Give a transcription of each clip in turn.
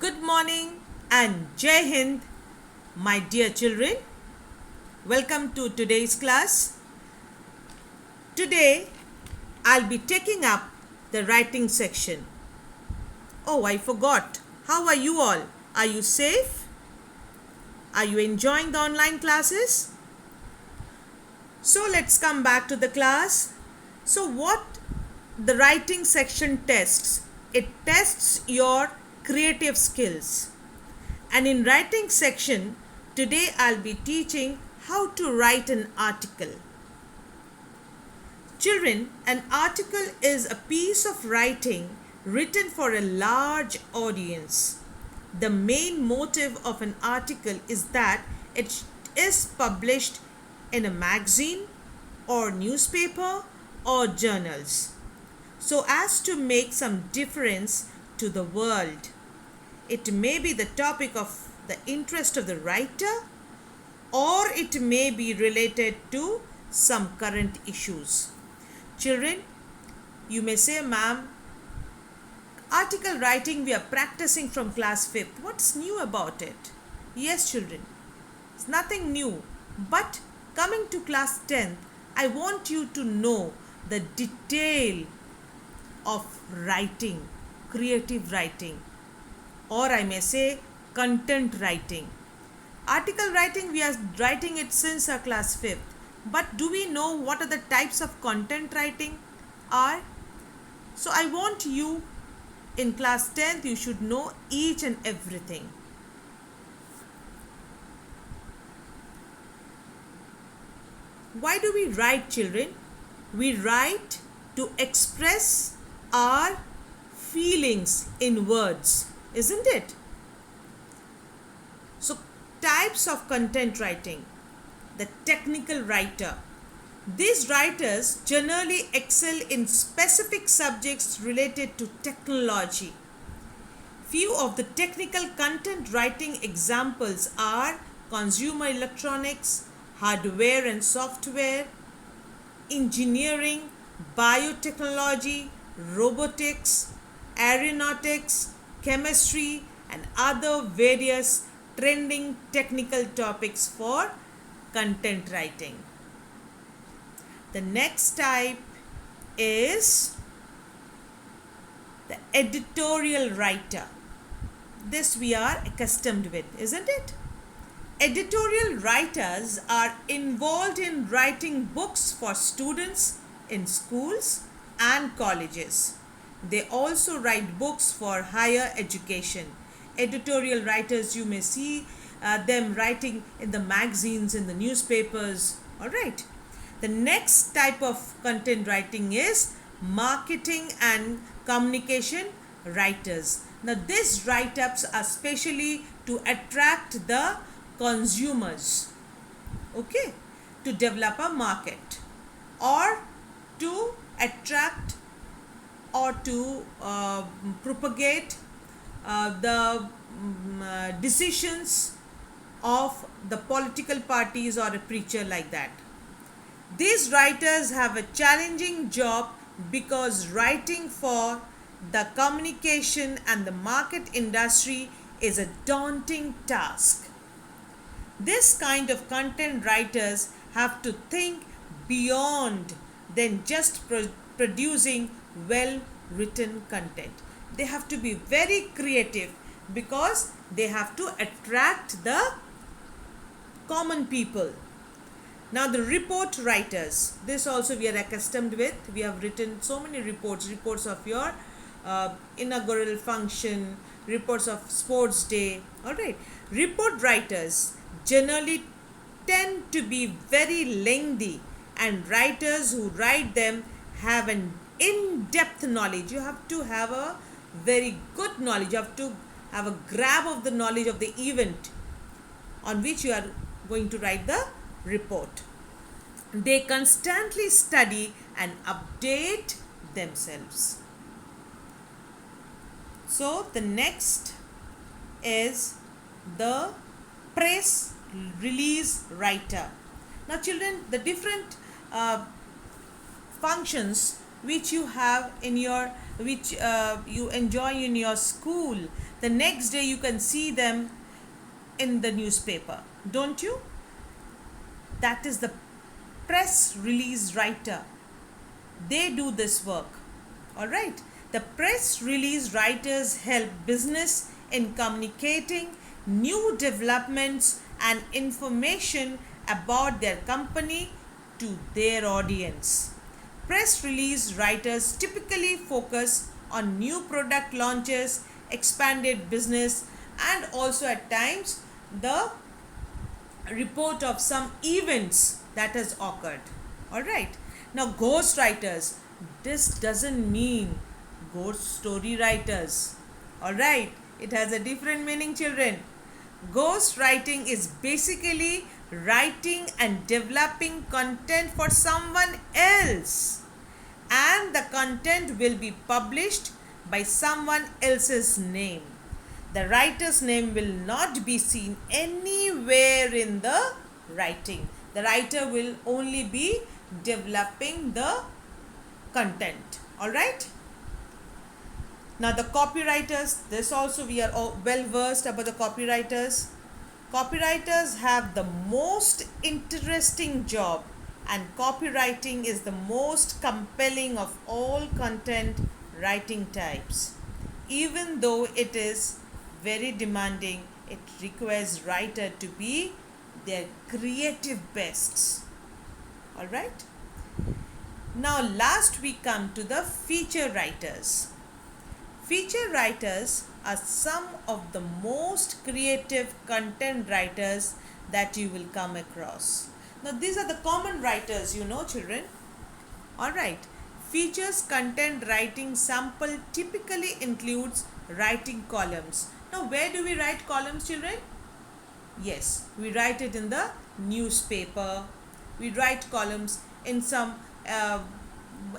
Good morning and Jai Hind, my dear children. Welcome to today's class. Today, I'll be taking up the writing section. Oh, I forgot. How are you all? Are you safe? Are you enjoying the online classes? So, let's come back to the class. So, what the writing section tests? It tests your creative skills. And in writing section, today I'll be teaching how to write an article. Children, an article is a piece of writing written for a large audience. The main motive of an article is that it is published in a magazine or newspaper or journals, so as to make some difference to the world. It may be the topic of the interest of the writer, or it may be related to some current issues. Children, you may say, ma'am, article writing we are practicing from class 5th. What's new about it? Yes, children, it's nothing new. But coming to class 10th, I want you to know the detail of writing, creative writing, or I may say content writing. Article writing, we are writing it since our class 5th. But do we know what are the types of content writing are? So I want you in class 10th, you should know each and everything. Why do we write, children? We write to express our feelings in words, isn't it? So, types of content writing. The technical writer. These writers generally excel in specific subjects related to technology. Few of the technical content writing examples are consumer electronics, hardware and software, engineering, biotechnology, robotics, aeronautics, chemistry, and other various trending technical topics for content writing. The next type is the editorial writer. This we are accustomed with, isn't it? Editorial writers are involved in writing books for students in schools and colleges. They also write books for higher education. Editorial writers, you may see them writing in the magazines, in the newspapers. All right. The next type of content writing is marketing and communication writers. Now, these write-ups are specially to attract the consumers, okay, to develop a market or to attract or to propagate the decisions of the political parties or a preacher like that. These writers have a challenging job because writing for the communication and the market industry is a daunting task. This kind of content writers have to think beyond than just producing well written content. They have to be very creative because they have to attract the common people. Now, the report writers, this also we are accustomed with. We have written so many reports of your inaugural function, reports of sports day. All right, report writers generally tend to be very lengthy, and writers who write them have an in-depth knowledge. You have to have a very good knowledge. You have to have a grab of the knowledge of the event on which you are going to write the report. They constantly study and update themselves. So the next is the press release writer. Now, children, the different functions which you have in your, which you enjoy in your school, the next day you can see them in the newspaper, don't you? That is the press release writer. They do this work. All right. The press release writers help business in communicating new developments and information about their company to their audience. Press release writers typically focus on new product launches, expanded business, and also at times the report of some events that has occurred. All right. Now, ghost writers. This doesn't mean ghost story writers. All right. It has a different meaning, children. Ghost writing is basically writing and developing content for someone else, and the content will be published by someone else's name. The writer's name will not be seen anywhere in the writing. The writer will only be developing the content. All right. Now the copywriters, this also we are all well versed about the copywriters. Copywriters have the most interesting job, and copywriting is the most compelling of all content writing types. Even though it is very demanding, it requires writer to be their creative bests. All right. Now last we come to the feature writers. Feature writers are some of the most creative content writers that you will come across. Now these are the common writers, you know, children. All right. Features content writing sample typically includes writing columns. Now where do we write columns, children? Yes, we write it in the newspaper. We write columns in some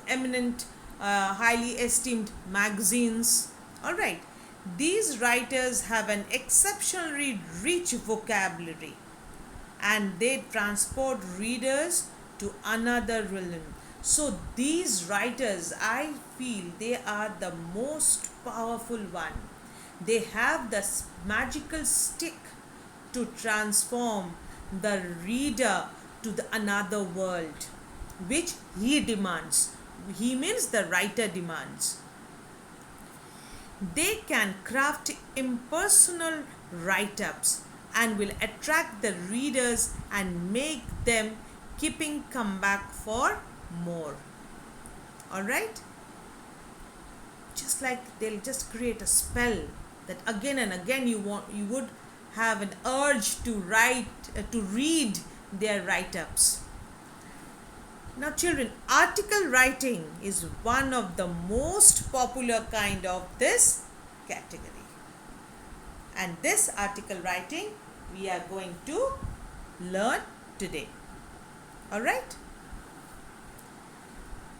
eminent, highly esteemed magazines. All right. These writers have an exceptionally rich vocabulary, and they transport readers to another realm. So these writers, I feel they are the most powerful one. They have the magical stick to transform the reader to another world, which he demands. He means the writer demands. They can craft impersonal write-ups and will attract the readers and make them keeping come back for more. All right. Just like they'll just create a spell that again and again you would have an urge to read their write-ups. Now children, article writing is one of the most popular kind of this category, and this article writing we are going to learn today. All right.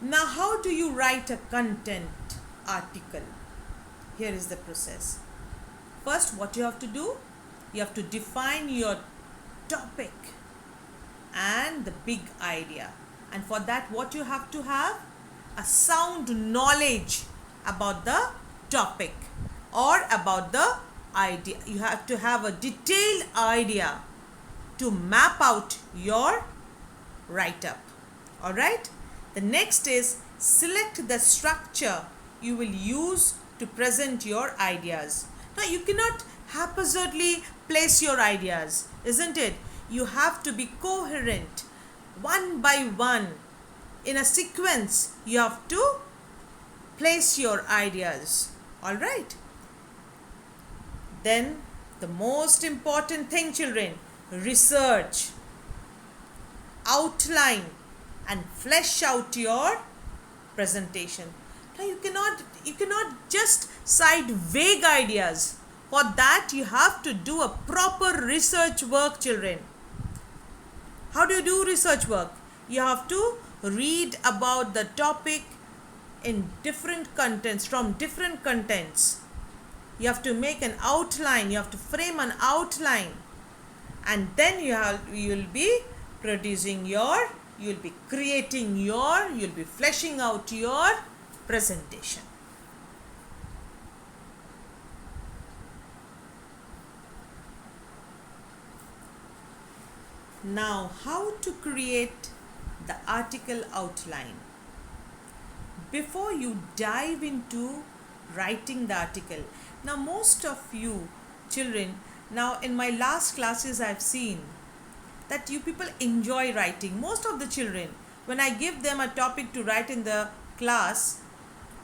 Now how do you write a content article? Here is the process. First, what you have to do, you have to define your topic and the big idea. And for that, what you have to have? A sound knowledge about the topic or about the idea. You have to have a detailed idea to map out your write-up. All right. The next is select the structure you will use to present your ideas. Now you cannot haphazardly place your ideas, isn't it? You have to be coherent. One by one, in a sequence, you have to place your ideas. All right. Then the most important thing, children, research, outline, and flesh out your presentation. Now you cannot just cite vague ideas. For that, you have to do a proper research work, children. How do you do research work? You have to read about the topic in different contents, from different contents. You have to make an outline, you have to frame an outline, and then you'll be fleshing out your presentation. Now, how to create the article outline. Before you dive into writing the article, now most of you children, now in my last classes I've seen that you people enjoy writing. Most of the children, when I give them a topic to write in the class,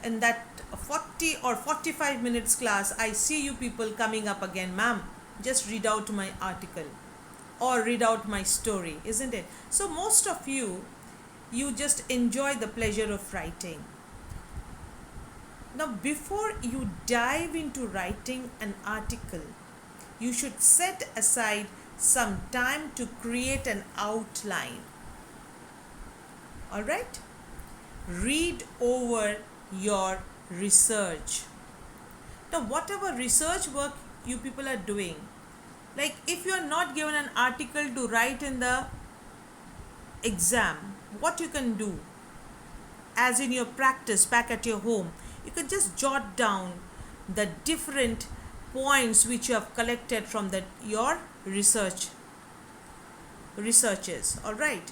in that 40 or 45 minutes class, I see you people coming up again, ma'am, just read out my article or read out my story, isn't it? So most of you, you just enjoy the pleasure of writing. Now, before you dive into writing an article, you should set aside some time to create an outline. All right? Read over your research. Now, whatever research work you people are doing, like if you are not given an article to write in the exam, what you can do, as in your practice back at your home, you can just jot down the different points which you have collected from your researches. All right,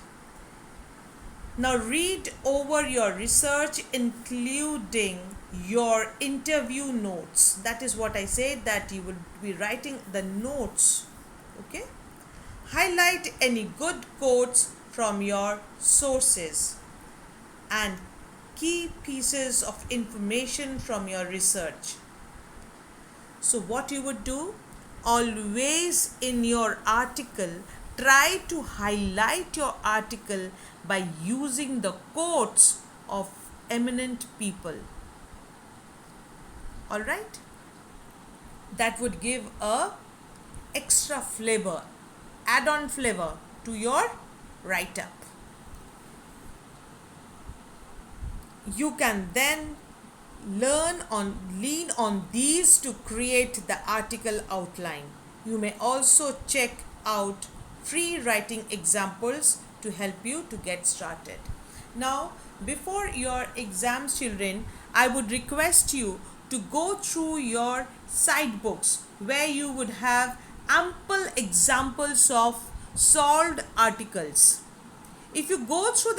now read over your research, including your interview notes. That is what I said, that you will be writing the notes. Okay, highlight any good quotes from your sources and key pieces of information from your research. So what you would do, always in your article, try to highlight your article by using the quotes of eminent people. All right, that would give a extra flavor, add-on flavor to your write-up. You can then lean on these to create the article outline. You may also check out free writing examples to help you to get started. Now, before your exams, children, I would request you to go through your side books where you would have ample examples of solved articles. If you go through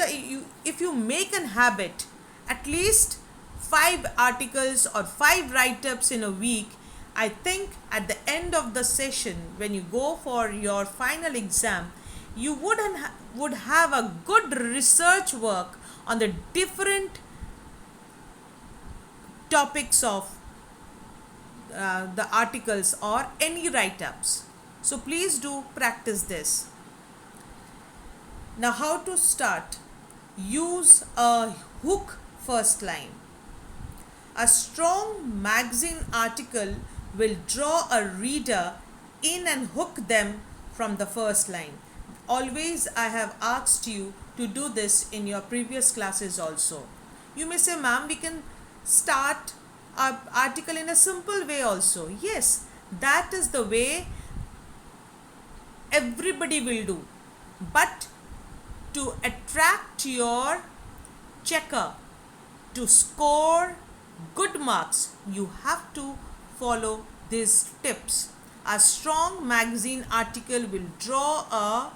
if you make an habit, at least 5 articles or 5 write-ups in a week, I think at the end of the session, when you go for your final exam, you would have a good research work on the different topics of the articles or any write-ups. So please do practice this. Now, how to start? Use a hook first line. A strong magazine article will draw a reader in and hook them from the first line. Always I have asked you to do this in your previous classes also. You may say, ma'am, we can start our article in a simple way also. Yes, that is the way everybody will do. But to attract your checker to score good marks, you have to follow these tips. A strong magazine article will draw a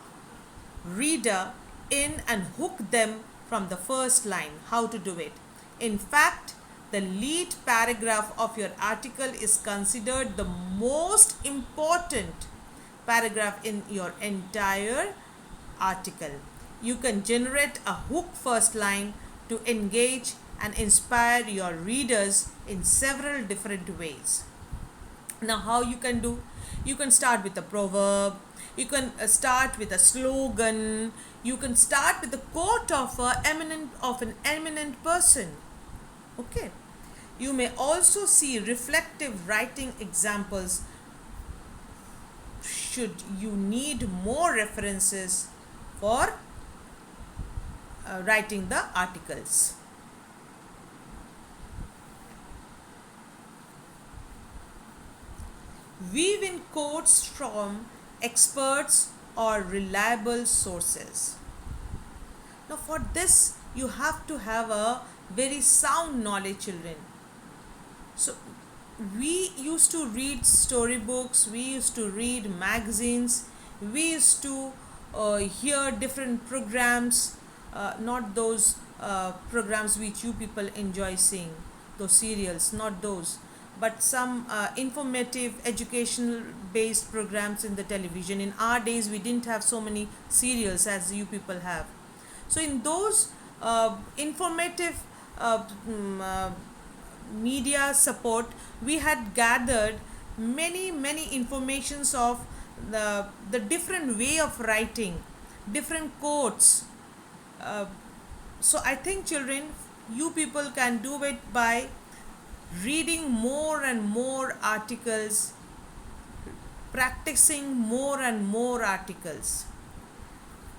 reader in and hook them from the first line. How to do it? In fact, the lead paragraph of your article is considered the most important paragraph in your entire article. You can generate a hook first line to engage and inspire your readers in several different ways. Now, how you can do? You can start with a proverb, you can start with a slogan, you can start with a quote of an eminent person. Okay, you may also see reflective writing examples should you need more references for writing the articles. Weave in quotes from experts or reliable sources. Now, for this, you have to have a very sound knowledge, children. So, we used to read storybooks, we used to read magazines, we used to hear different programs, not those programs which you people enjoy seeing, those serials, not those, but some informative educational based programs in the television. In our days we didn't have so many serials as you people have. So in those informative media support, we had gathered many informations of the different way of writing, different quotes. uh, so I think, children, you people can do it by reading more and more articles, practicing more and more articles.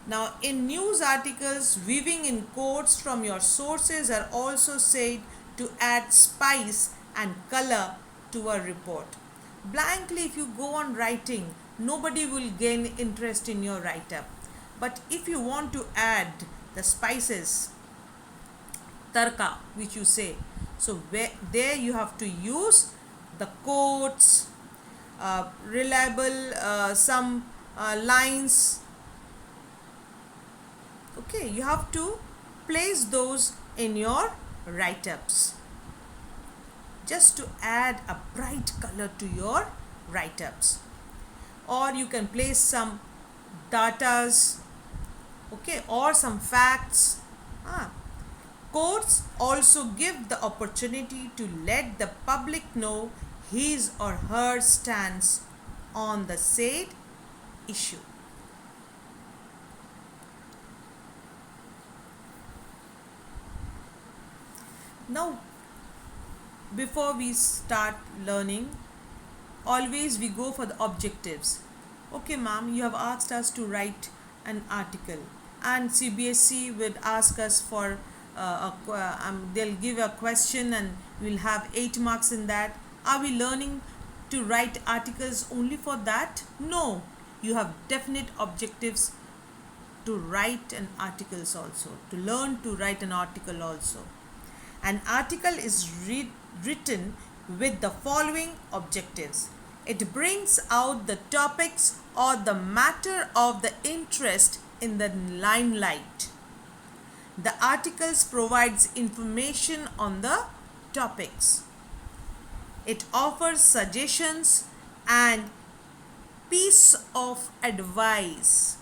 Now, in news articles, weaving in quotes from your sources are also said to add spice and color to a report. Blankly, if you go on writing, nobody will gain interest in your write up. But if you want to add the spices, tarka, which you say, so there you have to use the quotes, reliable some lines. Okay, you have to place those in your write-ups just to add a bright color to your write-ups. Or you can place some datas, okay, or some facts. Quotes also give the opportunity to let the public know his or her stance on the said issue. Now, before we start learning, always we go for the objectives. Okay, ma'am, you have asked us to write an article, and CBSE would ask us for they'll give a question and we'll have 8 marks in that. Are we learning to write articles only for that? No, you have definite objectives to write an articles also, to learn to write an article also. An article is written with the following objectives. It brings out the topics or the matter of the interest in the limelight. The articles provides information on the topics. It offers suggestions and piece of advice.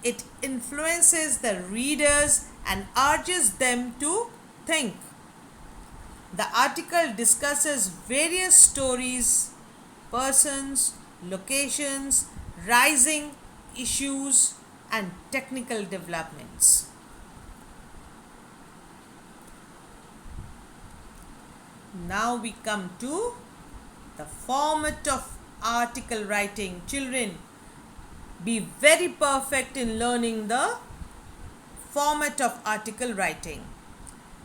It influences the readers and urges them to think. The article discusses various stories, persons, locations, rising issues, and technical developments. Now we come to the format of article writing. Children, be very perfect in learning the format of article writing.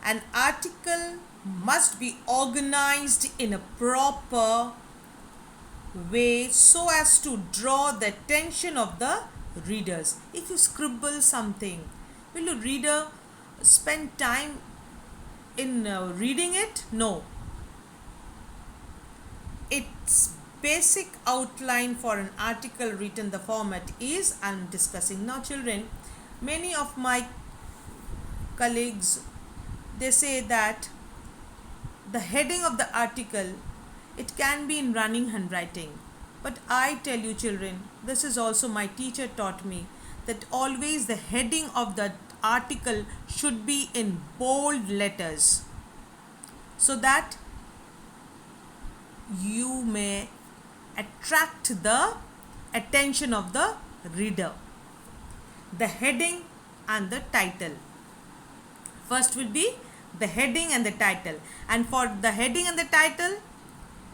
An article must be organized in a proper way so as to draw the attention of the readers. If you scribble something, will the reader spend time in reading it? No. Its basic outline for an article written the format is I am discussing. Now, children, many of my colleagues, they say that the heading of the article, it can be in running handwriting. But I tell you, children, this is also my teacher taught me, that always the heading of the article should be in bold letters, so that you may attract the attention of the reader. The heading and the title. First will be the heading and the title. And for the heading and the title,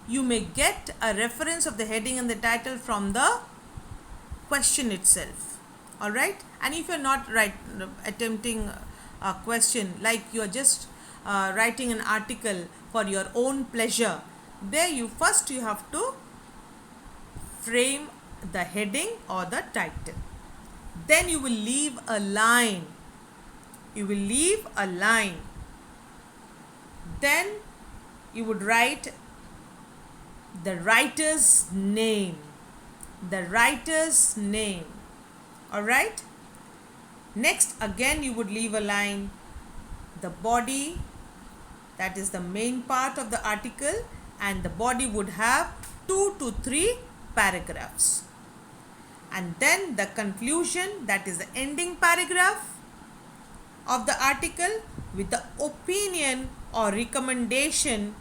you may get a reference of the heading and the title from the question itself. Alright? And if you're not attempting a question, like you're just writing an article for your own pleasure, there you have to frame the heading or the title. Then you will leave a line. Then you would write the writer's name. Alright. Next, again you would leave a line. The body, that is the main part of the article, and the body would have 2 to 3 paragraphs. And then the conclusion, that is the ending paragraph of the article with the opinion or recommendation,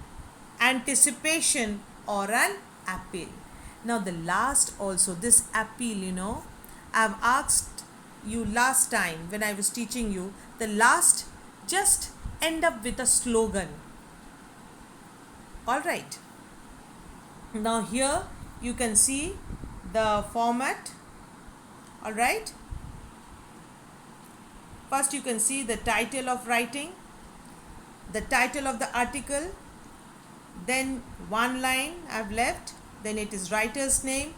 anticipation or an appeal. Now the last also, this appeal, I've asked you last time when I was teaching you, the last just end up with a slogan. Alright. Now here you can see the format. Alright. First you can see the title of writing, the title of the article, then one line I have left, then it is writer's name,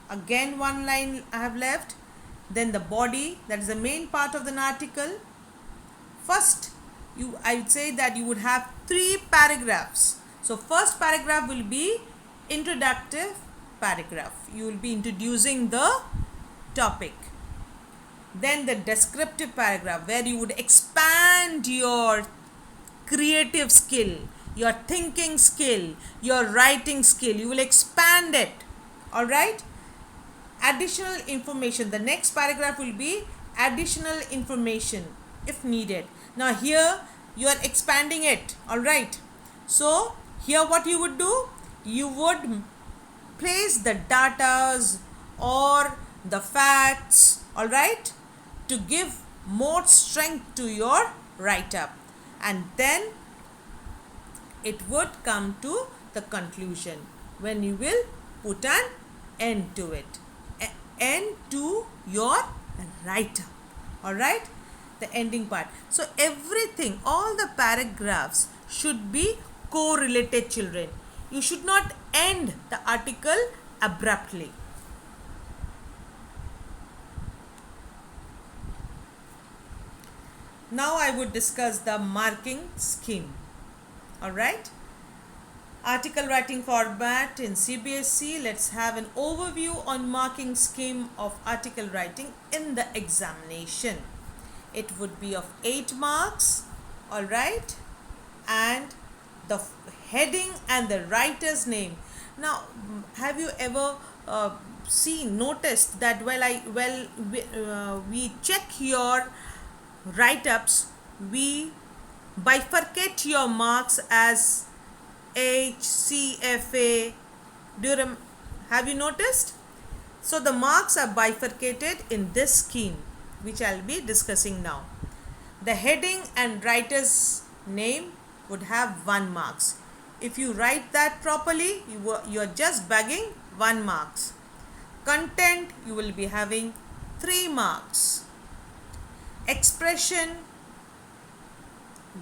again one line I have left, then the body, that is the main part of the article. First I would say that you would have 3 paragraphs. So first paragraph will be introductive paragraph. You will be introducing the topic. Then the descriptive paragraph where you would expand your creative skill, your thinking skill, your writing skill. You will expand it. Alright. Additional information. The next paragraph will be additional information if needed. Now here you are expanding it. Alright. So here what you would do? You would place the datas or the facts, alright, to give more strength to your write-up, and then it would come to the conclusion when you will put an end to it, end to your write-up. Alright, the ending part. So everything, all the paragraphs should be correlated, children. You should not end the article abruptly. Now I would discuss the marking scheme. Alright. Article writing format in CBSE. Let's have an overview on marking scheme of article writing in the examination. It would be of 8 marks. Alright. And the heading and the writer's name. Now, have you ever noticed that we check your write-ups, we bifurcate your marks as H, C, F, A. Have you noticed? So the marks are bifurcated in this scheme, which I'll be discussing now. The heading and writer's name would have 1 marks. If you write that properly, you are just bagging 1 marks. Content, you will be having 3 marks. Expression,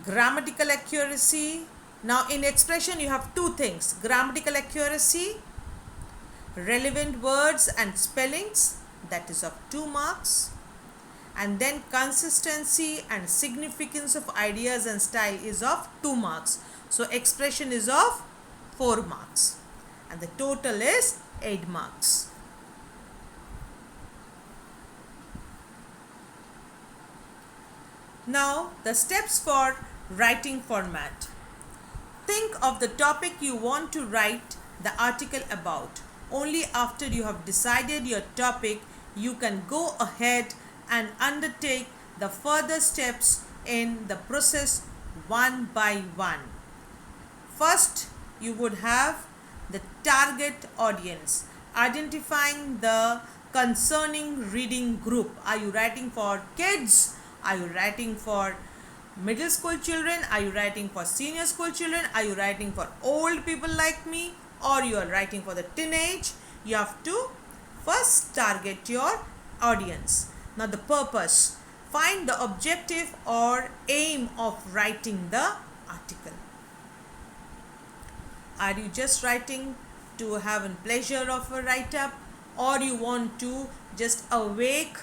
grammatical accuracy. Now in expression you have 2 things: grammatical accuracy, relevant words and spellings, that is of 2 marks, and then consistency and significance of ideas and style is of 2 marks. So expression is of 4 marks and the total is 8 marks. Now the steps for writing format. Think of the topic you want to write the article about. Only after you have decided your topic, you can go ahead and undertake the further steps in the process one by one. First, you would have the target audience, identifying the concerning reading group. Are you writing for kids? Are you writing for middle school children? Are you writing for senior school children? Are you writing for old people like me? Or you are writing for the teenage? You have to first target your audience. Now the purpose. Find the objective or aim of writing the article. Are you just writing to have a pleasure of a write-up, or you want to just awake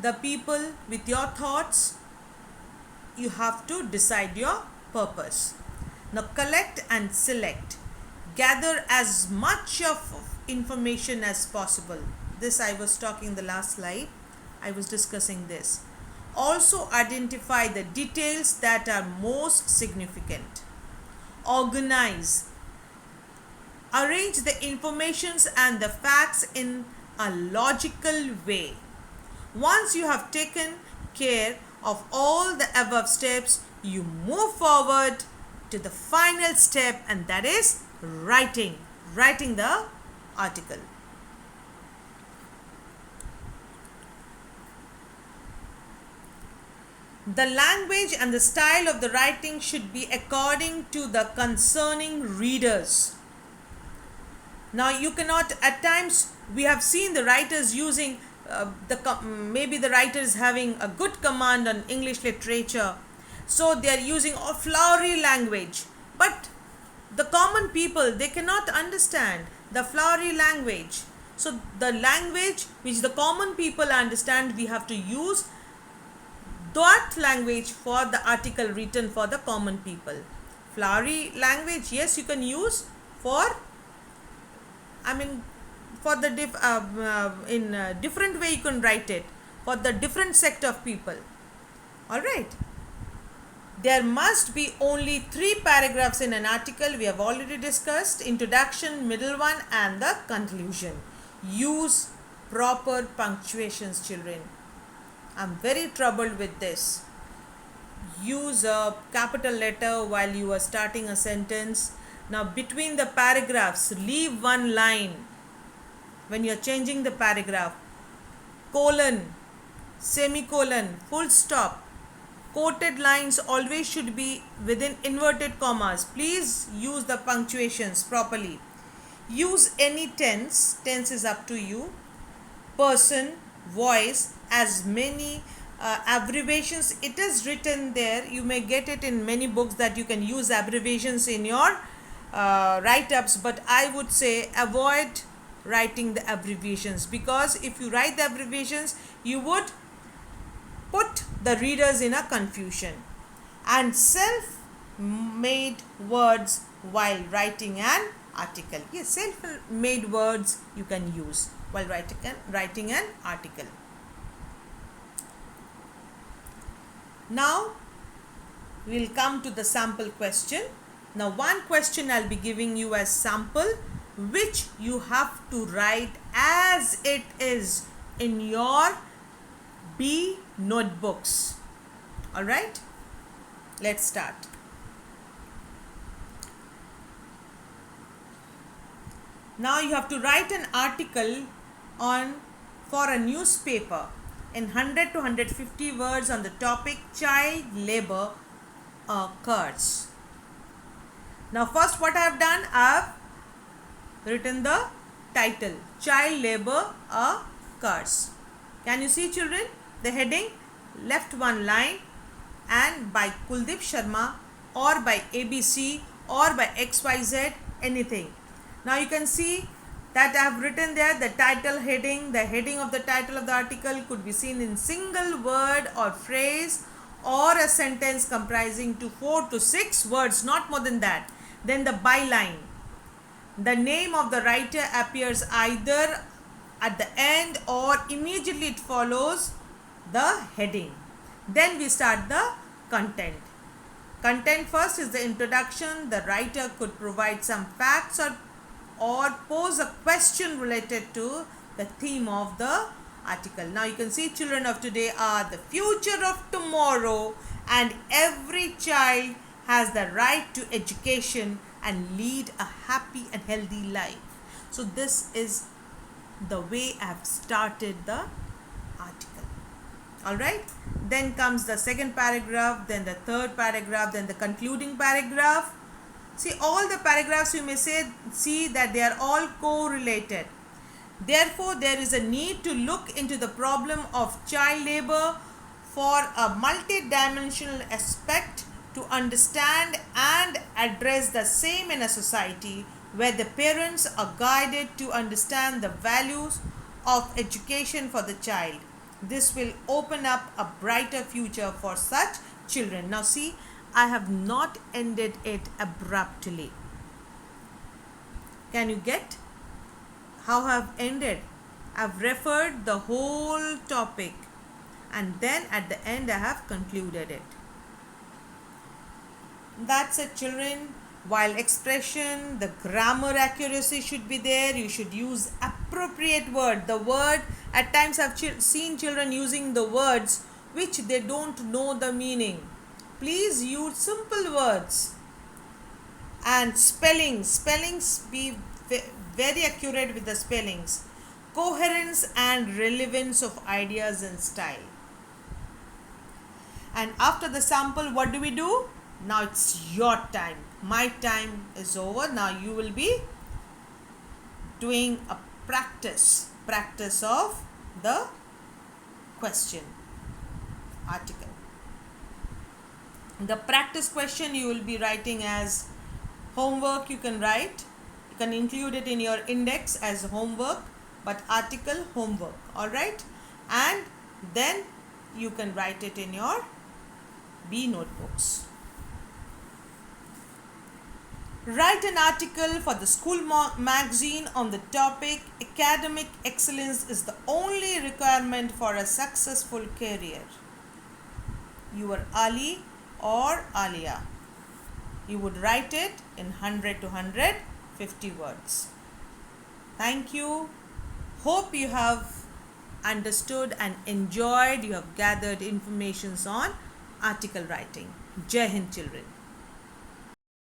the people with your thoughts? You have to decide your purpose. Now collect and select. Gather as much of information as possible. This I was talking the last slide. I was discussing this. Also identify the details that are most significant. Organize. Arrange the informations and the facts in a logical way. Once you have taken care of all the above steps, you move forward to the final step, and that is writing the article. The language and the style of the writing should be according to the concerning readers. Now you cannot, at times we have seen the writers using maybe the writer is having a good command on English literature, so they are using a flowery language, but the common people, they cannot understand the flowery language. So the language which the common people understand, we have to use that language for the article written for the common people. Flowery language, yes, you can use for, for the different way you can write it for the different sect of people. All right. There must be only 3 paragraphs in an article. We have already discussed introduction, middle one, and the conclusion. Use proper punctuations, children. I'm very troubled with this. Use a capital letter while you are starting a sentence. Now between the paragraphs, leave one line when you are changing the paragraph. Colon, semicolon, full stop. Quoted lines always should be within inverted commas. Please use the punctuations properly. Use any tense. Tense is up to you. Person, voice, as many abbreviations it is written there. You may get it in many books that you can use abbreviations in your write-ups, but I would say avoid writing the abbreviations, because if you write the abbreviations, you would put the readers in a confusion. And self-made words while writing an article. Yes, self-made words you can use while writing an article. Now we'll come to the sample question. Now one question I'll be giving you as sample, which you have to write as it is in your B notebooks. All right, let's start. Now you have to write an article for a newspaper in 100 to 150 words on the topic child labor occurs. Now first what I have done, I have written the title, child labor occurs. Can you see, children, the heading? Left one line, and by Kuldeep Sharma or by ABC or by XYZ, anything. Now you can see that I have written there the title heading. The heading of the title of the article could be seen in single word or phrase or a sentence comprising to 4 to 6 words, not more than that. Then the byline. The name of the writer appears either at the end or immediately it follows the heading. Then we start the content. Content first is the introduction. The writer could provide some facts or pose a question related to the theme of the article. Now you can see, children of today are the future of tomorrow, and every child has the right to education and lead a happy and healthy life. So this is the way I have started the article. All right, then comes the second paragraph, then the third paragraph, then the concluding paragraph. See, all the paragraphs you may see that they are all correlated. Therefore, there is a need to look into the problem of child labor for a multidimensional aspect to understand and address the same in a society where the parents are guided to understand the values of education for the child. This will open up a brighter future for such children. Now see, I have not ended it abruptly. Can you get how I have ended? I have referred the whole topic and then at the end I have concluded it. That's it, children. While expression, the grammar accuracy should be there. You should use appropriate word. The word, at times I've seen children using the words which they don't know the meaning. Please use simple words. And spellings be very accurate with the spellings. Coherence and relevance of ideas and style. And after the sample, what do we do? Now it's your time. My time is over. Now you will be doing a practice of the question article. The practice question you will be writing as homework. You can write, you can include it in your index as homework, but article homework, all right? And then you can write it in your B notebooks. Write an article for the school magazine on the topic academic excellence is the only requirement for a successful career. You are Ali or Alia. You would write it in 100 to 150 words. Thank you. Hope you have understood and enjoyed. You have gathered information on article writing. Jai Hind, children.